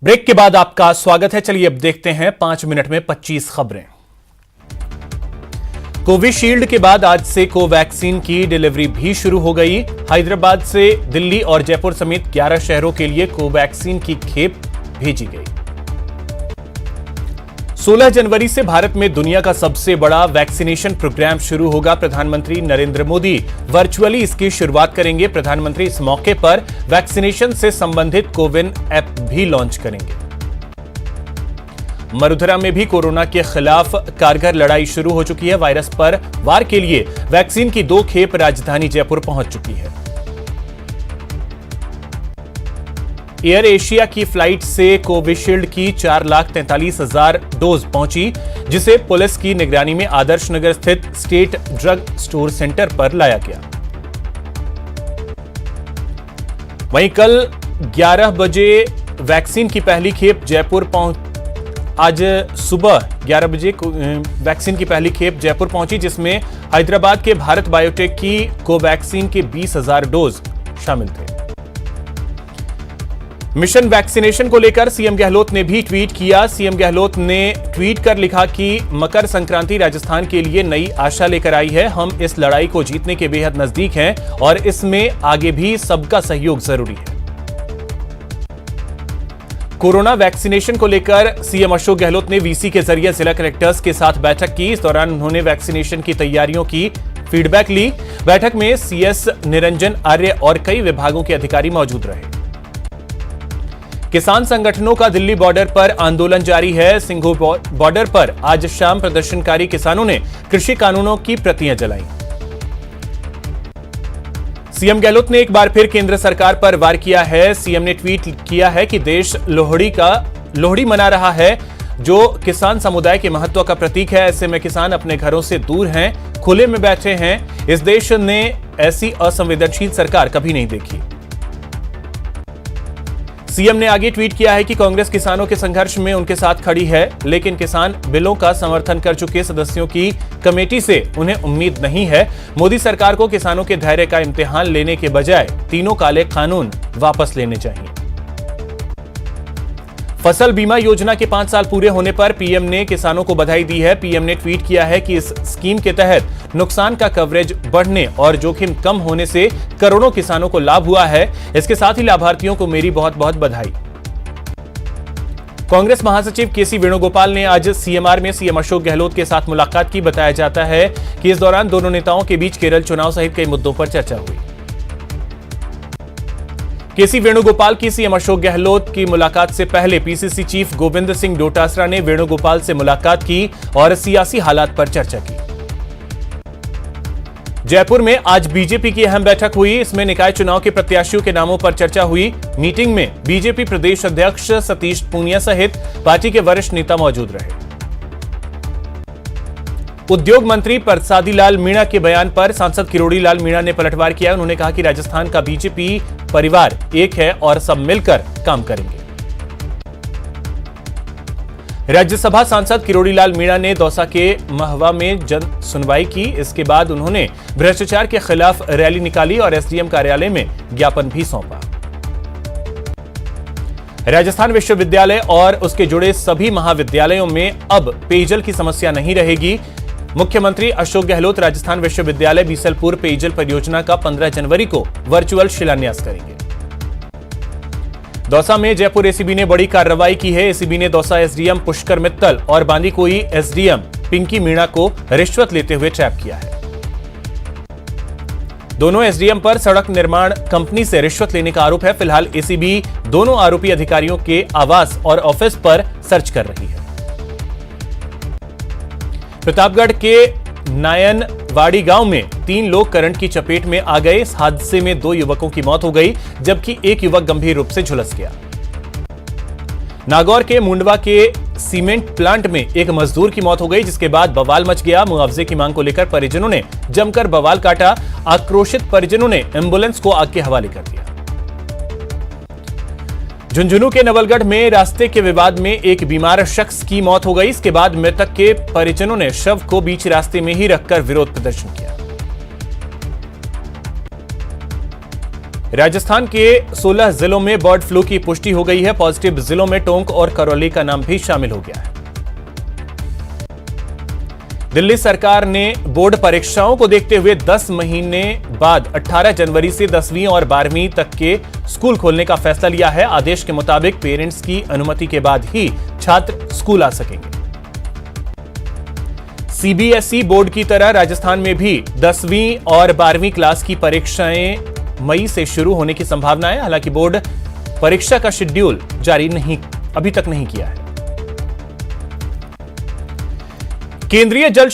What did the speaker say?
Break के बाद आपका स्वागत है। चलिए अब देखते हैं 5 मिनट में 25 खबरें। कोविशील्ड के बाद आज से कोवैक्सीन की डिलीवरी भी शुरू हो गई। हैदराबाद से दिल्ली और जयपुर समेत 11 शहरों के लिए कोवैक्सीन की खेप भेजी गई। 16 जनवरी से भारत में दुनिया का सबसे बड़ा वैक्सीनेशन प्रोग्राम शुरू होगा। प्रधानमंत्री नरेंद्र मोदी वर्चुअली इसकी शुरुआत करेंगे। प्रधानमंत्री इस मौके पर वैक्सीनेशन से संबंधित कोविन ऐप भी लॉन्च करेंगे। मरुधरा में भी कोरोना के खिलाफ कारगर लड़ाई शुरू हो चुकी है। वायरस पर वार के लिए वैक्सीन की 2 खेप राजधानी जयपुर पहुंच चुकी है। एयर एशिया की फ्लाइट से कोविशील्ड की 4,43,000 डोज पहुंची, जिसे पुलिस की निगरानी में आदर्श नगर स्थित स्टेट ड्रग स्टोर सेंटर पर लाया गया। वहीं कल 11 बजे वैक्सीन की पहली खेप जयपुर आज सुबह 11 बजे वैक्सीन की पहली खेप जयपुर पहुंची, जिसमें हैदराबाद के भारत बायोटेक की कोवैक्सीन के 20,000 डोज शामिल थे। मिशन वैक्सीनेशन को लेकर सीएम गहलोत ने भी ट्वीट किया। सीएम गहलोत ने ट्वीट कर लिखा कि मकर संक्रांति राजस्थान के लिए नई आशा लेकर आई है। हम इस लड़ाई को जीतने के बेहद नजदीक हैं और इसमें आगे भी सबका सहयोग जरूरी है। कोरोना वैक्सीनेशन को लेकर सीएम अशोक गहलोत ने वीसी के जरिए जिला कलेक्टर्स के साथ बैठक की। इस दौरान उन्होंने वैक्सीनेशन की तैयारियों की फीडबैक ली। बैठक में सीएस निरंजन आर्य और कई विभागों के अधिकारी मौजूद रहे। किसान संगठनों का दिल्ली बॉर्डर पर आंदोलन जारी है। सिंघू बॉर्डर पर आज शाम प्रदर्शनकारी किसानों ने कृषि कानूनों की प्रतियां जलाई। सीएम गहलोत ने एक बार फिर केंद्र सरकार पर वार किया है। सीएम ने ट्वीट किया है कि देश लोहड़ी मना रहा है, जो किसान समुदाय के महत्व का प्रतीक है। ऐसे में किसान अपने घरों से दूर हैं, खुले में बैठे हैं। इस देश ने ऐसी असंवेदनशील सरकार कभी नहीं देखी। सीएम ने आगे ट्वीट किया है कि कांग्रेस किसानों के संघर्ष में उनके साथ खड़ी है, लेकिन किसान बिलों का समर्थन कर चुके सदस्यों की कमेटी से उन्हें उम्मीद नहीं है। मोदी सरकार को किसानों के धैर्य का इम्तिहान लेने के बजाय तीनों काले कानून वापस लेने चाहिए। फसल बीमा योजना के 5 साल पूरे होने पर पीएम ने किसानों को बधाई दी है। पीएम ने ट्वीट किया है कि इस स्कीम के तहत नुकसान का कवरेज बढ़ने और जोखिम कम होने से करोड़ों किसानों को लाभ हुआ है। इसके साथ ही लाभार्थियों को मेरी बहुत बहुत बधाई। कांग्रेस महासचिव केसी वेणुगोपाल ने आज सीएमआर में सीएम अशोक गहलोत के साथ मुलाकात की। बताया जाता है कि इस दौरान दोनों नेताओं के बीच केरल चुनाव सहित कई मुद्दों पर चर्चा हुई। केसी वेणुगोपाल की सीएम अशोक गहलोत की मुलाकात से पहले पीसीसी चीफ गोविंद सिंह डोटासरा ने वेणुगोपाल से मुलाकात की और सियासी हालात पर चर्चा की। जयपुर में आज बीजेपी की अहम बैठक हुई। इसमें निकाय चुनाव के प्रत्याशियों के नामों पर चर्चा हुई। मीटिंग में बीजेपी प्रदेश अध्यक्ष सतीश पूनिया सहित पार्टी के वरिष्ठ नेता मौजूद रहे। उद्योग मंत्री प्रसादी लाल मीणा के बयान पर सांसद किरोड़ी लाल मीणा ने पलटवार किया। उन्होंने कहा कि राजस्थान का बीजेपी परिवार एक है और सब मिलकर काम करेंगे। राज्यसभा सांसद किरोड़ी लाल मीणा ने दौसा के महवा में जन सुनवाई की। इसके बाद उन्होंने भ्रष्टाचार के खिलाफ रैली निकाली और एसडीएम कार्यालय में ज्ञापन भी सौंपा। राजस्थान विश्वविद्यालय और उसके जुड़े सभी महाविद्यालयों में अब पेयजल की समस्या नहीं रहेगी। मुख्यमंत्री अशोक गहलोत राजस्थान विश्वविद्यालय बीसलपुर पेयजल परियोजना का 15 जनवरी को वर्चुअल शिलान्यास करेंगे। दौसा में जयपुर एसीबी ने बड़ी कार्रवाई की है। एसीबी ने दौसा एसडीएम पुष्कर मित्तल और बांदीकुई एसडीएम पिंकी मीणा को रिश्वत लेते हुए ट्रैप किया है। दोनों एसडीएम पर सड़क निर्माण कंपनी से रिश्वत लेने का आरोप है। फिलहाल एसीबी दोनों आरोपी अधिकारियों के आवास और ऑफिस पर सर्च कर रही है। प्रतापगढ़ के नायनवाड़ी गांव में 3 लोग करंट की चपेट में आ गए। इस हादसे में 2 युवकों की मौत हो गई, जबकि एक युवक गंभीर रूप से झुलस गया। नागौर के मुंडवा के सीमेंट प्लांट में एक मजदूर की मौत हो गई, जिसके बाद बवाल मच गया। मुआवजे की मांग को लेकर परिजनों ने जमकर बवाल काटा। आक्रोशित परिजनों ने एम्बुलेंस को आग के हवाले कर दिया। झुंझुनू के नवलगढ़ में रास्ते के विवाद में एक बीमार शख्स की मौत हो गई। इसके बाद मृतक के परिजनों ने शव को बीच रास्ते में ही रखकर विरोध प्रदर्शन किया। राजस्थान के 16 जिलों में बर्ड फ्लू की पुष्टि हो गई है। पॉजिटिव जिलों में टोंक और करौली का नाम भी शामिल हो गया है। दिल्ली सरकार ने बोर्ड परीक्षाओं को देखते हुए 10 महीने बाद 18 जनवरी से 10वीं और 12वीं तक के स्कूल खोलने का फैसला लिया है। आदेश के मुताबिक पेरेंट्स की अनुमति के बाद ही छात्र स्कूल आ सकेंगे। सीबीएसई बोर्ड की तरह राजस्थान में भी 10वीं और 12वीं क्लास की परीक्षाएं मई से शुरू होने की संभावना है। हालांकि बोर्ड परीक्षा का शेड्यूल जारी अभी तक नहीं किया है। केंद्रीय जल